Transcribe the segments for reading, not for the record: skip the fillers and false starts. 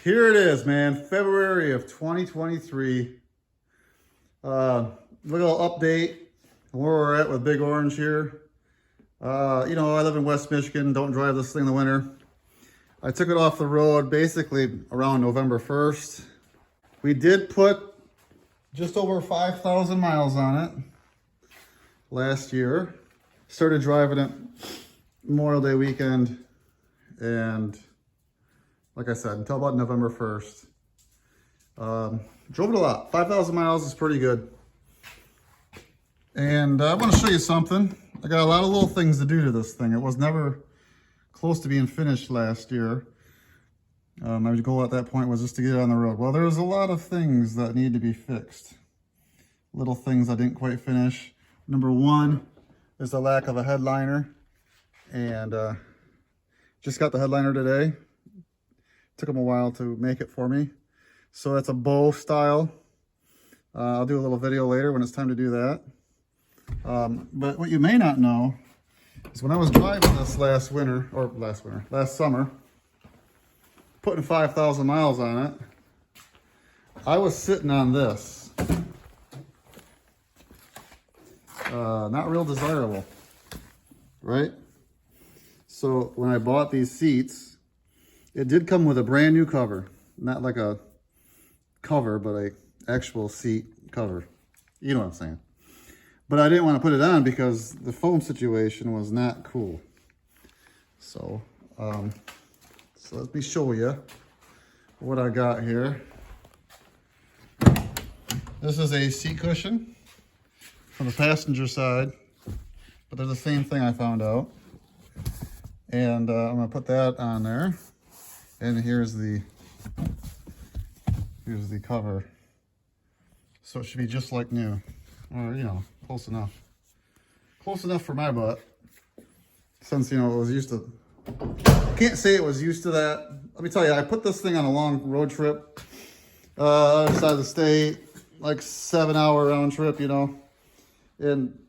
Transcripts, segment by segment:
Here it is, man. February of 2023. Little update where we're at with Big Orange here. I live in West Michigan. Don't drive this thing in the winter. I took it off the road basically around November 1st. We did put just over 5,000 miles on it last year. Started driving it Memorial Day weekend, and like I said, until about November 1st. Drove it a lot. 5,000 miles is pretty good. And I want to show you something. I got a lot of little things to do to this thing. It was never close to being finished last year. My goal at that point was just to get it on the road. Well, there's a lot of things that need to be fixed. Little things I didn't quite finish. Number one is the lack of a headliner. And just got the headliner today. Took them a while to make it for me. So that's a bow style. I'll do a little video later when it's time to do that. But what you may not know is when I was driving this last summer, putting 5,000 miles on it, I was sitting on this. Not real desirable, right? So when I bought these seats, it did come with a brand new cover. Not like a cover, but a actual seat cover. You know what I'm saying. But I didn't want to put it on because the foam situation was not cool. So let me show you what I got here. This is a seat cushion from the passenger side, but they're the same thing I found out. And I'm gonna put that on there. And here's the cover. So it should be just like new, or close enough. Close enough for my butt. Since it was used to. Can't say it was used to that. Let me tell you, I put this thing on a long road trip, other side of the state, like 7-hour round trip, and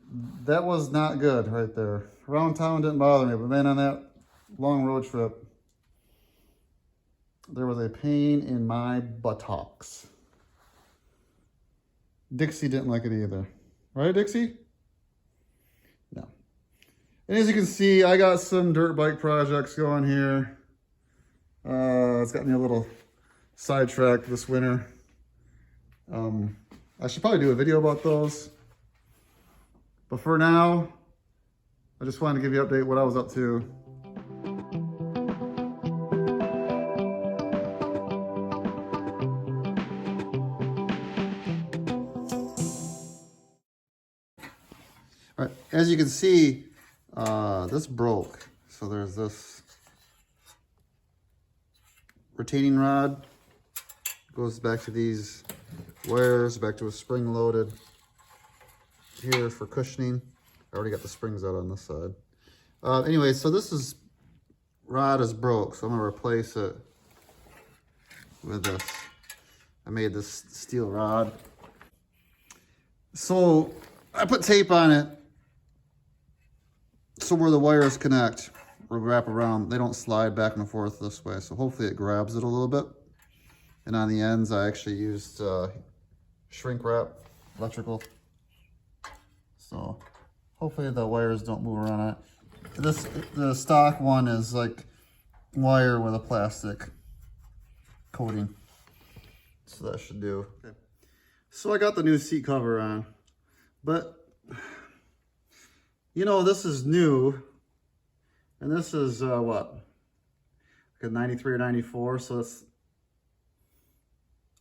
that was not good right there. Around town didn't bother me, but man, on that long road trip, there was a pain in my buttocks. Dixie didn't like it either. Right, Dixie? No. And as you can see, I got some dirt bike projects going here. It's got me a little sidetracked this winter. I should probably do a video about those. But for now, I just wanted to give you an update what I was up to. All right, as you can see, this broke. So there's this retaining rod. Goes back to these wires, back to a spring loaded here for cushioning. I already got the springs out on this side. Anyway, so this rod is broke, so I'm gonna replace it with this. I made this steel rod. So I put tape on it. So where the wires connect or wrap around, they don't slide back and forth this way. So hopefully it grabs it a little bit. And on the ends, I actually used shrink wrap, electrical. So hopefully the wires don't move around it. The stock one is like wire with a plastic coating. So that should do. Okay. So I got the new seat cover on, but this is new, and this is what, like a 93 or 94, so it's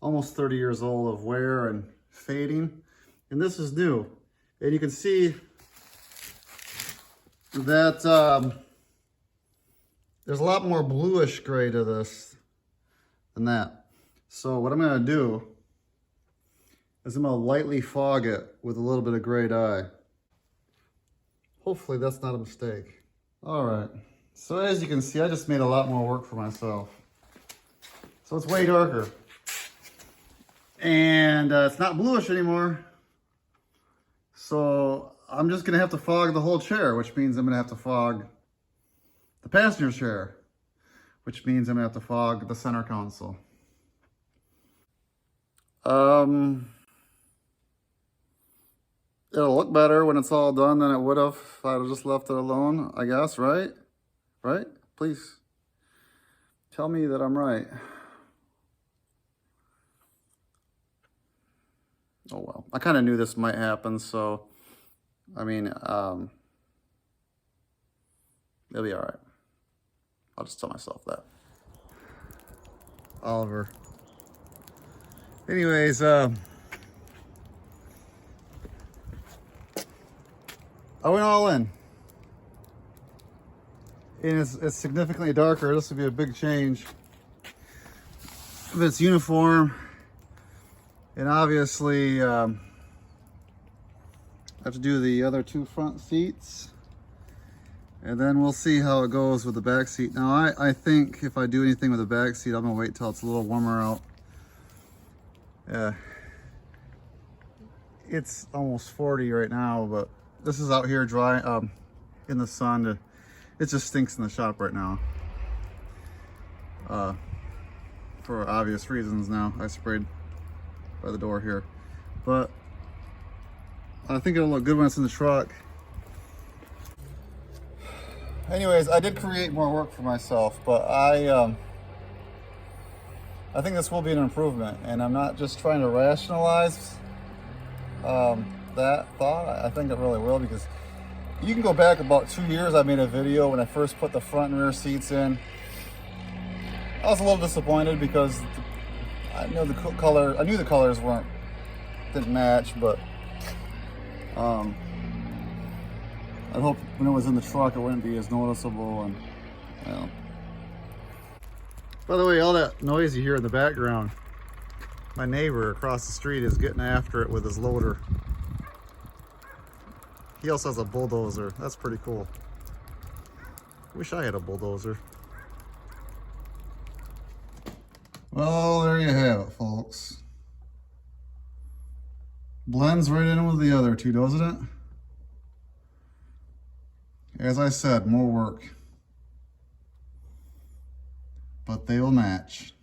almost 30 years old of wear and fading, and this is new. And you can see that there's a lot more bluish gray to this than that. So what I'm going to do is I'm going to lightly fog it with a little bit of gray dye. Hopefully that's not a mistake. All right, so as you can see, I just made a lot more work for myself. So it's way darker. And it's not bluish anymore. So I'm just gonna have to fog the whole chair, which means I'm gonna have to fog the passenger chair, which means I'm gonna have to fog the center console. It'll look better when it's all done than it would have if I'd have just left it alone, I guess, right? Right? Please tell me that I'm right. Oh well, I kind of knew this might happen, so I mean, it'll be all right. I'll just tell myself that. Oliver. Anyways, I went all in. And it's significantly darker. This would be a big change. If it's uniform, and obviously I have to do the other two front seats. And then we'll see how it goes with the back seat. Now, I think if I do anything with the back seat, I'm gonna wait till it's a little warmer out. It's almost 40 right now, but this is out here dry in the sun. It just stinks in the shop right now. For obvious reasons now. I sprayed by the door here. But I think it'll look good when it's in the truck. Anyways, I did create more work for myself, but I think this will be an improvement, and I'm not just trying to rationalize that thought. I think it really will, because you can go back about 2 years. I made a video when I first put the front and rear seats in. I was a little disappointed because I knew the colors didn't match, but I hope when it was in the truck it wouldn't be as noticeable. And you know. By the way, all that noise you hear in the background, my neighbor across the street is getting after it with his loader. He also has a bulldozer. That's pretty cool. Wish I had a bulldozer. Well, there you have it, folks. Blends right in with the other two, doesn't it? As I said, more work. But they will match.